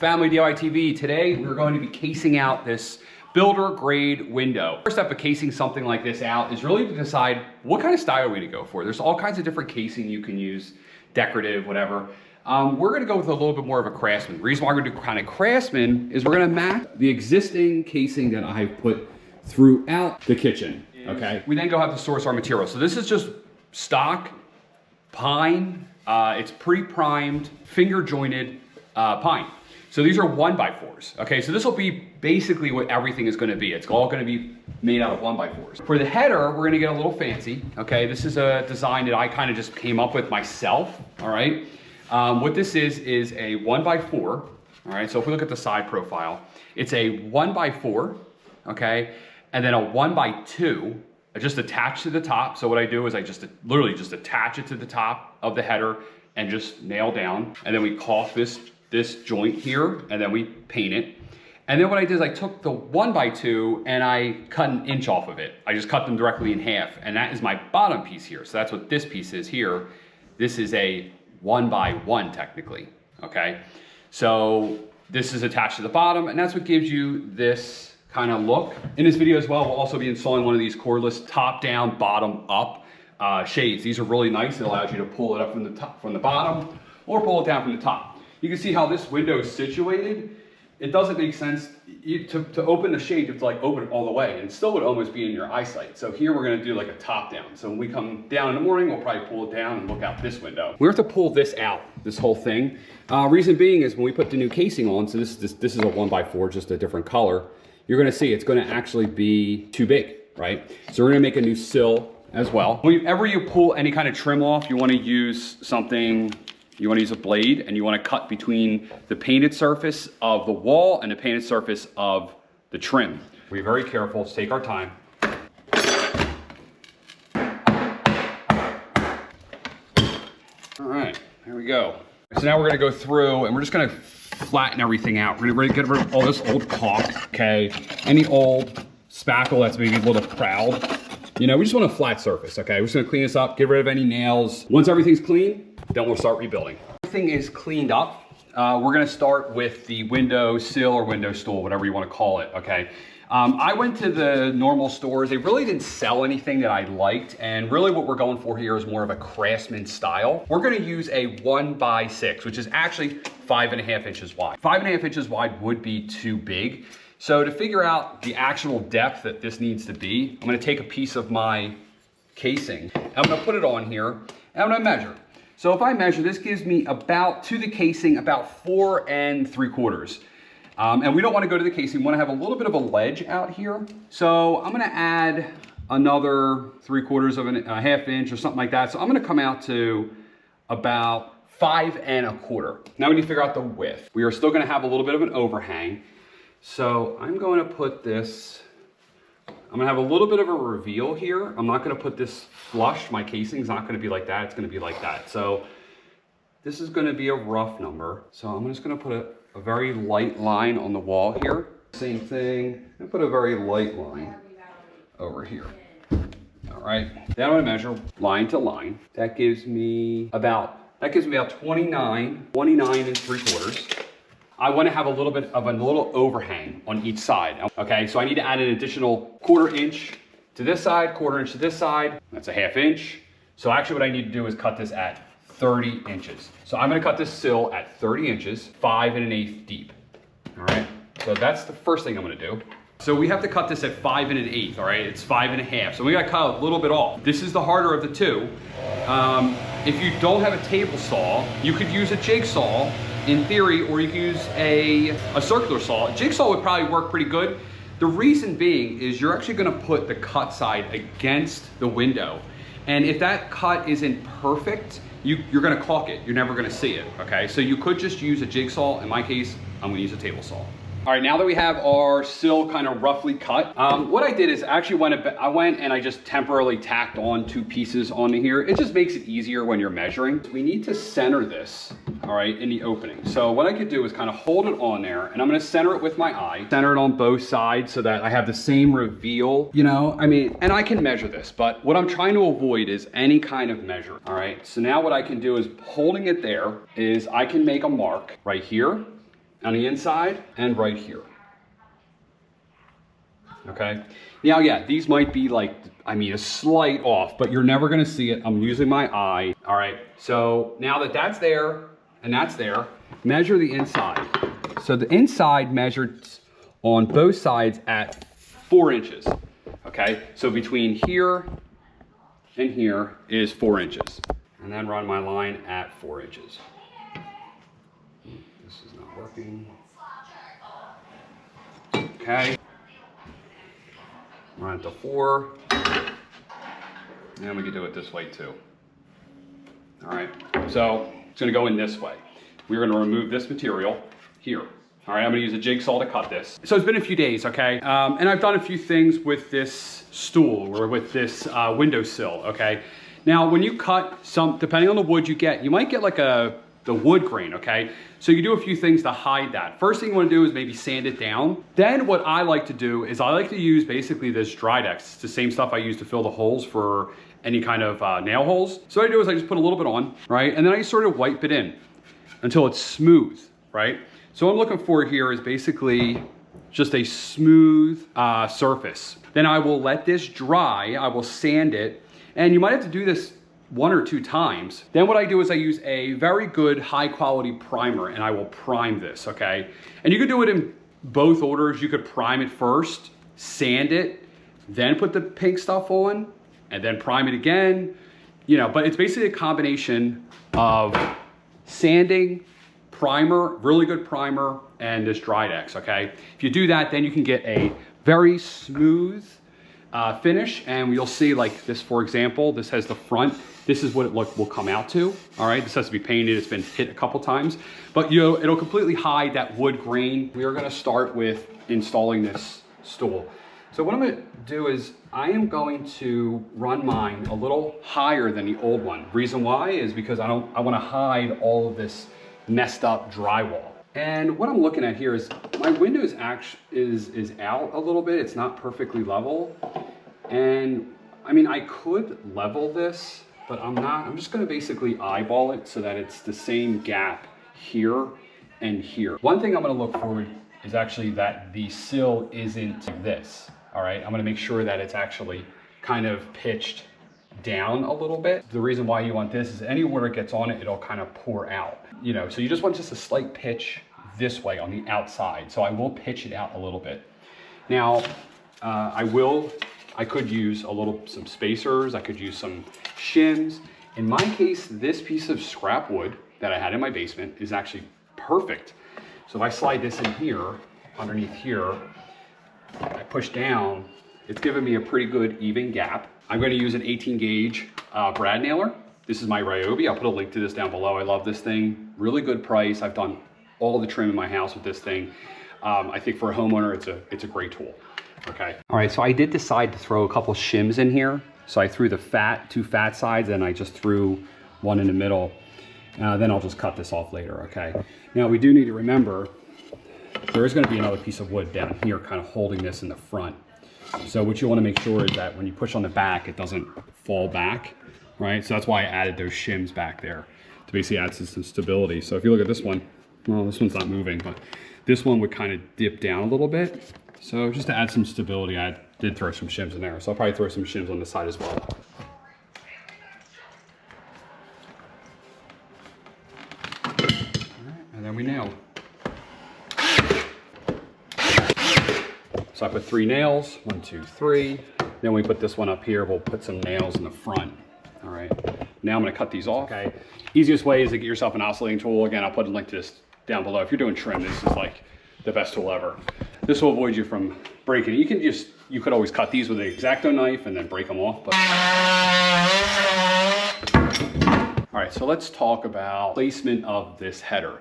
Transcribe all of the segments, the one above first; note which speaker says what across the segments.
Speaker 1: Family DIY TV, today we're going to be casing out this builder grade window. First step of casing something like this out is really to decide what kind of style we're going to go for. There's all kinds of different casing you can use, decorative, whatever. We're going to go with a little bit more of a Craftsman. The reason why we're going to do kind of Craftsman is we're going to match the existing casing that I've put throughout the kitchen, okay? We then go have to source our material. So this is just stock pine. It's pre-primed, finger jointed pine. So these are 1x4s, okay? So this will be basically what everything is gonna be. It's all gonna be made out of 1x4s. For the header, we're gonna get a little fancy, okay? This is a design that I kind of just came up with myself, all right? What this is a 1x4, all right? So if we look at the side profile, it's a 1x4, okay? And then a 1x2, just attached to the top. So what I do is I just literally just attach it to the top of the header and just nail down. And then we caulk this joint here, and then we paint it. And then what I did is I took the 1x2 and I cut an inch off of it. I just cut them directly in half, and that is my bottom piece here. So that's what this piece is here. This is a 1x1 technically, okay? So this is attached to the bottom, and that's what gives you this kind of look. In this video as well, we'll also be installing one of these cordless top down, bottom up shades. These are really nice. It allows you to pull it up from the top, from the bottom, or pull it down from the top. You can see how this window is situated. It doesn't make sense to open the shade, you have to like open it all the way, and it still would almost be in your eyesight. So here we're gonna do like a top down. So when we come down in the morning, we'll probably pull it down and look out this window. We have to pull this out, this whole thing. Reason being is when we put the new casing on, so this is a 1x4, just a different color, you're gonna see it's gonna actually be too big, right? So we're gonna make a new sill as well. Whenever you pull any kind of trim off, you wanna use something. You want to use a blade, and you want to cut between the painted surface of the wall and the painted surface of the trim. We're very careful, let's take our time. All right, here we go. So now we're gonna go through and we're just gonna flatten everything out. We're gonna get rid of all this old caulk, okay? Any old spackle that's maybe a little proud. You know, we just want a flat surface, okay? We're just gonna clean this up, get rid of any nails. Once everything's clean, then we'll start rebuilding. Everything is cleaned up. We're gonna start with the window sill or window stool, whatever you wanna call it, okay? I went to the normal stores. They really didn't sell anything that I liked, and really what we're going for here is more of a Craftsman style. We're gonna use a 1x6, which is actually 5.5 inches wide. 5.5 inches wide would be too big. So to figure out the actual depth that this needs to be, I'm gonna take a piece of my casing, I'm gonna put it on here, and I'm gonna measure. So if I measure, this gives me about, to the casing, about 4 3/4. And we don't wanna go to the casing, we wanna have a little bit of a ledge out here. So I'm gonna add another 3/4 of a half inch or something like that. So I'm gonna come out to about 5 1/4. Now we need to figure out the width. We are still gonna have a little bit of an overhang. So I'm going to put this, I'm gonna have a little bit of a reveal here. I'm not gonna put this flush. My casing's not gonna be like that. It's gonna be like that. So this is gonna be a rough number. So I'm just gonna put a very light line on the wall here. Same thing, and put a very light line over here. All right, then I'm gonna measure line to line. That gives me about 29 3/4. I want to have a little bit of a little overhang on each side. Okay, so I need to add an additional 1/4 inch to this side, 1/4 inch to this side. That's a half inch. So actually what I need to do is cut this at 30 inches. So I'm gonna cut this sill at 30 inches, 5 1/8 deep. All right, so that's the first thing I'm gonna do. So we have to cut this at 5 1/8, all right? It's 5 1/2, so we gotta cut a little bit off. This is the harder of the two. If you don't have a table saw, you could use a jigsaw in theory, or you can use a circular saw. A jigsaw would probably work pretty good. The reason being is you're actually gonna put the cut side against the window. And if that cut isn't perfect, you're gonna caulk it. You're never gonna see it, okay? So you could just use a jigsaw. In my case, I'm gonna use a table saw. All right, now that we have our sill kind of roughly cut, what I did is actually I went and I just temporarily tacked on 2 pieces onto here. It just makes it easier when you're measuring. We need to center this, all right, in the opening. So what I could do is kind of hold it on there, and I'm gonna center it with my eye, center it on both sides so that I have the same reveal, you know, I mean, and I can measure this, but what I'm trying to avoid is any kind of measure, all right? So now what I can do is holding it there is I can make a mark right here, on the inside and right here. Okay. Now, yeah, these might be like, I mean, a slight off, but you're never gonna see it. I'm using my eye. All right, so now that that's there and that's there, measure the inside. So the inside measured on both sides at 4 inches. Okay, so between here and here is 4 inches. And then run my line at 4 inches. This is not working. Okay. Run it to 4. And we can do it this way too. All right, so it's gonna go in this way. We're gonna remove this material here. All right, I'm gonna use a jigsaw to cut this. So it's been a few days, okay? And I've done a few things with this stool or with this windowsill, okay? Now, when you cut some, depending on the wood you get, you might get like the wood grain, okay? So you do a few things to hide that. First thing you wanna do is maybe sand it down. Then what I like to do is I like to use basically this Drydex. It's the same stuff I use to fill the holes for any kind of nail holes. So what I do is I just put a little bit on, right? And then I sort of wipe it in until it's smooth, right? So what I'm looking for here is basically just a smooth surface. Then I will let this dry, I will sand it, and you might have to do this 1 or 2 times. Then what I do is I use a very good high quality primer and I will prime this, okay? And you could do it in both orders. You could prime it first, sand it, then put the pink stuff on, and then prime it again. You know, but it's basically a combination of sanding, primer, really good primer, and this Drydex, okay? If you do that, then you can get a very smooth finish, and you'll see like this, for example, this has the front. This is what it will come out to, all right? This has to be painted, it's been hit a couple times, but you know, it'll completely hide that wood grain. We are gonna start with installing this stool. So what I'm gonna do is I am going to run mine a little higher than the old one. Reason why is because I wanna hide all of this messed up drywall. And what I'm looking at here is my window is out a little bit. It's not perfectly level. And I mean, I could level this, but I'm not. I'm just gonna basically eyeball it so that it's the same gap here and here. One thing I'm gonna look for is actually that the sill isn't like this, all right? I'm gonna make sure that it's actually kind of pitched down a little bit. The reason why you want this is any water gets on it, it'll kind of pour out. You know, so you just want just a slight pitch this way on the outside. So I will pitch it out a little bit. Now, I could use some spacers. I could use some shims. In my case, this piece of scrap wood that I had in my basement is actually perfect. So if I slide this in here, underneath here, I push down, it's giving me a pretty good even gap. I'm going to use an 18 gauge brad nailer. This is my Ryobi. I'll put a link to this down below. I love this thing. Really good price. I've done all the trim in my house with this thing. I think for a homeowner, it's a great tool. Okay. All right, so I did decide to throw a couple shims in here. So I threw the two fat sides and I just threw one in the middle. Then I'll just cut this off later, okay? Now we do need to remember, there is gonna be another piece of wood down here kind of holding this in the front. So what you wanna make sure is that when you push on the back, it doesn't fall back, right? So that's why I added those shims back there to basically add some stability. So if you look at this one, well, this one's not moving, but this one would kind of dip down a little bit. So just to add some stability, I did throw some shims in there. So I'll probably throw some shims on the side as well. All right, and then we nail. So I put 3 nails, 1, 2, 3. Then we put this one up here. We'll put some nails in the front. All right, now I'm gonna cut these off. Okay, easiest way is to get yourself an oscillating tool. Again, I'll put a link to this down below. If you're doing trim, this is like the best tool ever. This will avoid you from breaking it. You could always cut these with an X-Acto knife and then break them off. But... All right, so let's talk about placement of this header.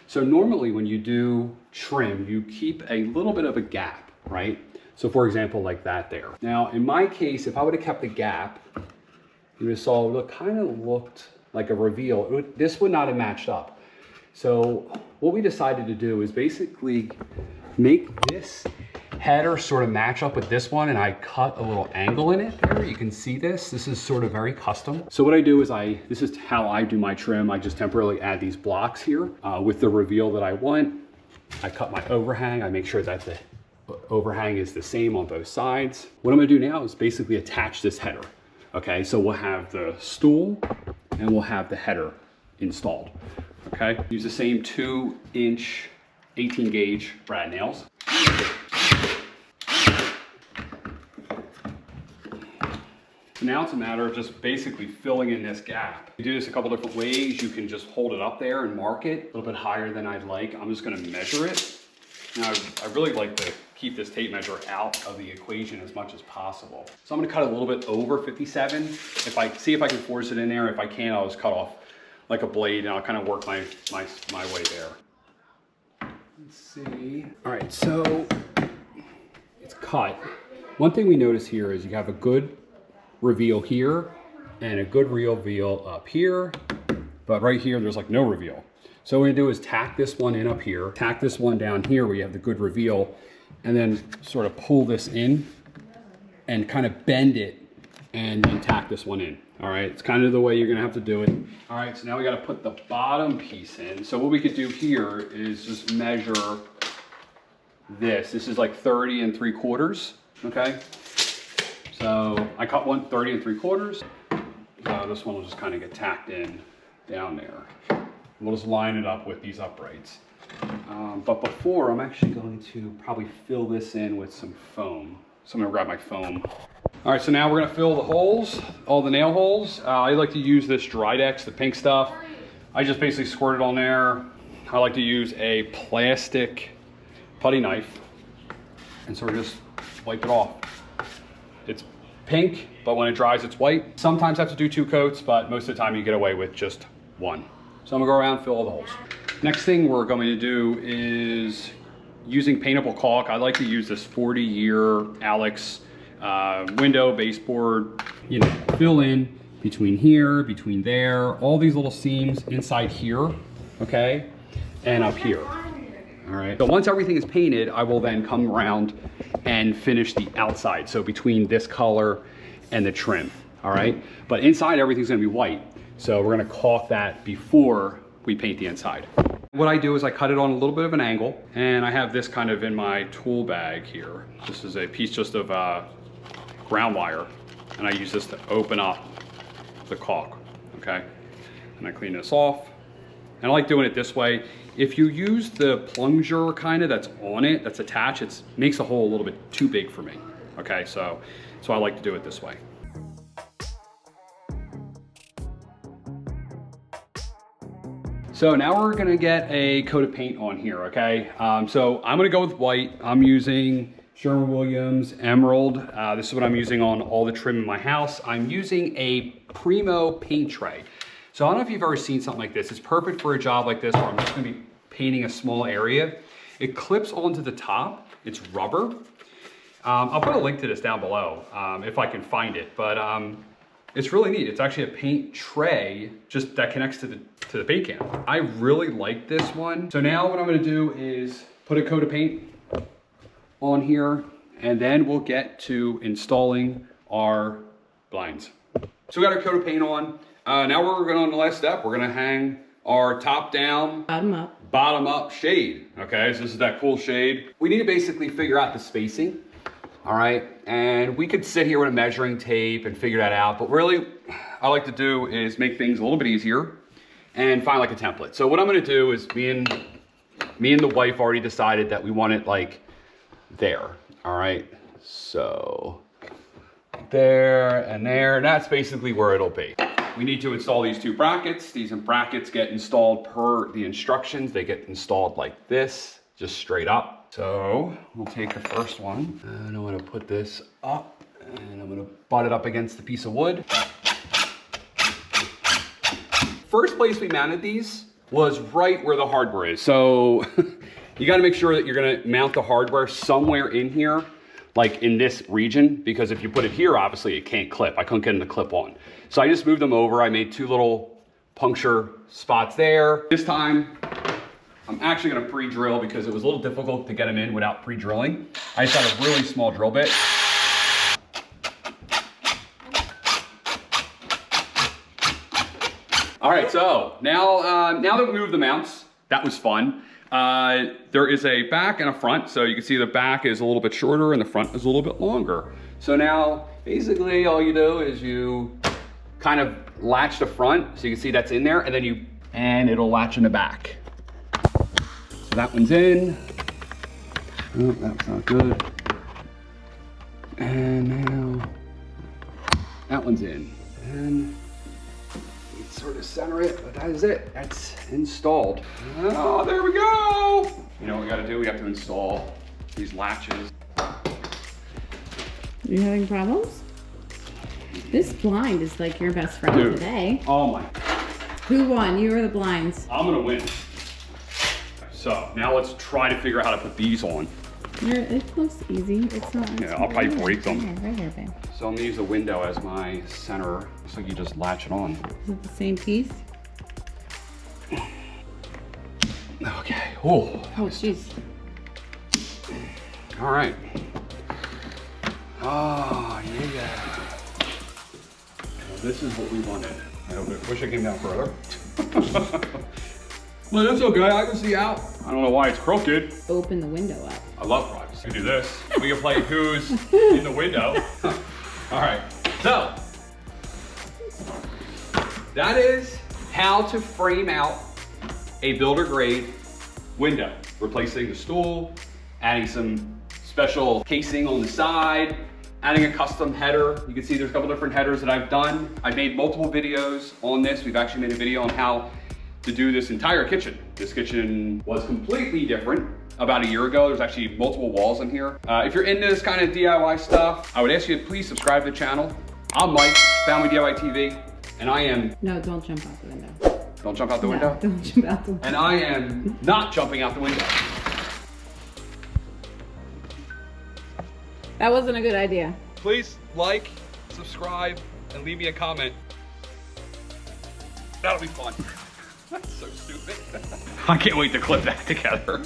Speaker 1: So normally when you do trim, you keep a little bit of a gap, right? So for example, like that there. Now, in my case, if I would have kept the gap, you would have saw it kind of looked like a reveal. This would not have matched up. So what we decided to do is basically make this header sort of match up with this one, and I cut a little angle in it there. You can see this. This is sort of very custom. So what I do is this is how I do my trim. I just temporarily add these blocks here with the reveal that I want. I cut my overhang. I make sure that the overhang is the same on both sides. What I'm gonna do now is basically attach this header. Okay, so we'll have the stool and we'll have the header installed. Okay, use the same 2-inch 18 gauge brad nails. So now it's a matter of just basically filling in this gap. You do this a couple different ways. You can just hold it up there and mark it a little bit higher than I'd like. I'm just gonna measure it. Now, I really like to keep this tape measure out of the equation as much as possible. So I'm gonna cut a little bit over 57. If I can force it in there. If I can't, I'll just cut off like a blade and I'll kind of work my way there. Let's see. All right, so it's cut. One thing we notice here is you have a good reveal here and a good reveal up here, but right here there's like no reveal. So what we're gonna do is tack this one in up here, tack this one down here where you have the good reveal, and then sort of pull this in and kind of bend it and then tack this one in. All right, it's kind of the way you're gonna have to do it. All right, so now we gotta put the bottom piece in. So what we could do here is just measure this. This is like 30 3/4, okay? So I cut one 30 3/4. So this one will just kind of get tacked in down there. We'll just line it up with these uprights. But before, I'm actually going to probably fill this in with some foam. So I'm gonna grab my foam. All right, so now we're gonna fill the holes, all the nail holes. I like to use this Drydex, the pink stuff. I just basically squirt it on there. I like to use a plastic putty knife and sort of just wipe it off. It's pink, but when it dries, it's white. Sometimes I have to do 2 coats, but most of the time you get away with just 1. So I'm gonna go around, fill all the holes. Next thing we're going to do is using paintable caulk. I like to use this 40-year Alex window baseboard. You know, fill in between here, between there, all these little seams inside here, okay? And up here, all right? So once everything is painted, I will then come around and finish the outside. So between this color and the trim, all right? But inside, everything's gonna be white. So we're gonna caulk that before we paint the inside. What I do is I cut it on a little bit of an angle, and I have this kind of in my tool bag here. This is a piece just of ground wire, and I use this to open up the caulk, okay? And I clean this off. And I like doing it this way. If you use the plunger kind of that's on it, that's attached, it makes the hole a little bit too big for me, okay? So I like to do it this way. So now we're gonna get a coat of paint on here, okay? So I'm gonna go with white. I'm using Sherwin-Williams Emerald. This is what I'm using on all the trim in my house. I'm using a Primo paint tray. So I don't know if you've ever seen something like this. It's perfect for a job like this where I'm just gonna be painting a small area. It clips onto the top. It's rubber. I'll put a link to this down below if I can find it, but it's really neat. It's actually a paint tray just that connects to the paint can. I really like this one. So now what I'm gonna do is put a coat of paint on here, and then we'll get to installing our blinds. So we got our coat of paint on. Now we're going on the last step. We're gonna hang our top down, bottom up shade. Okay, so this is that cool shade. We need to basically figure out the spacing. All right, and we could sit here with a measuring tape and figure that out, but really I like to do is make things a little bit easier and find like a template. So what I'm gonna do is me and the wife already decided that we want it like there. All right, so there and there, that's basically where it'll be. We need to install these 2 brackets. These brackets get installed per the instructions. They get installed like this, just straight up. So we'll take the first one, and I'm gonna put this up, and I'm gonna butt it up against the piece of wood. First place we mounted these was right where the hardware is. So you gotta make sure that you're gonna mount the hardware somewhere in here, like in this region, because if you put it here, obviously it can't clip. I couldn't get them to clip on. So I just moved them over. I made 2 little puncture spots there. This time, I'm actually gonna pre-drill because it was a little difficult to get them in without pre-drilling. I just got a really small drill bit. All right, so now that we moved the mounts, that was fun. There is a back and a front, so you can see the back is a little bit shorter and the front is a little bit longer. So now, basically all you do is you kind of latch the front, so you can see that's in there, and then and it'll latch in the back. So that one's in. Oh, that's not good. And now, that one's in. And you sort of center it, but that is it. That's installed. Oh, there we go. You know what we gotta do? We have to install these latches.
Speaker 2: You having problems? This blind is like your best friend today.
Speaker 1: Oh my.
Speaker 2: Who won? You or the blinds?
Speaker 1: I'm gonna win. So now let's try to figure out how to put these on.
Speaker 2: It looks easy. It's not.
Speaker 1: Yeah, I'll probably break them.
Speaker 2: Yeah, right here, babe.
Speaker 1: So I'm gonna use the window as my center. Looks like you just latch it on.
Speaker 2: Is it the same piece?
Speaker 1: Okay. Oh,
Speaker 2: jeez.
Speaker 1: All right. Oh, yeah. Well, this is what we wanted. I wish I came down further. Well, that's okay. I can see out. I don't know why it's crooked.
Speaker 2: Open the window up.
Speaker 1: I love privacy. We can do this. We can play who's in the window. All right. So, that is how to frame out a builder grade window. Replacing the stool, adding some special casing on the side, adding a custom header. You can see there's a couple different headers that I've done. I've made multiple videos on this. We've actually made a video on how to do this entire kitchen. This kitchen was completely different about a year ago. There's actually multiple walls in here. If you're into this kind of DIY stuff, I would ask you to please subscribe to the channel. I'm Mike, Family DIY TV, and I am...
Speaker 2: No, don't jump out the window.
Speaker 1: Don't jump out the window?
Speaker 2: Don't jump out the window.
Speaker 1: And I am not jumping out the window.
Speaker 2: That wasn't a good idea.
Speaker 1: Please like, subscribe, and leave me a comment. That'll be fun. That's so stupid. I can't wait to clip that together.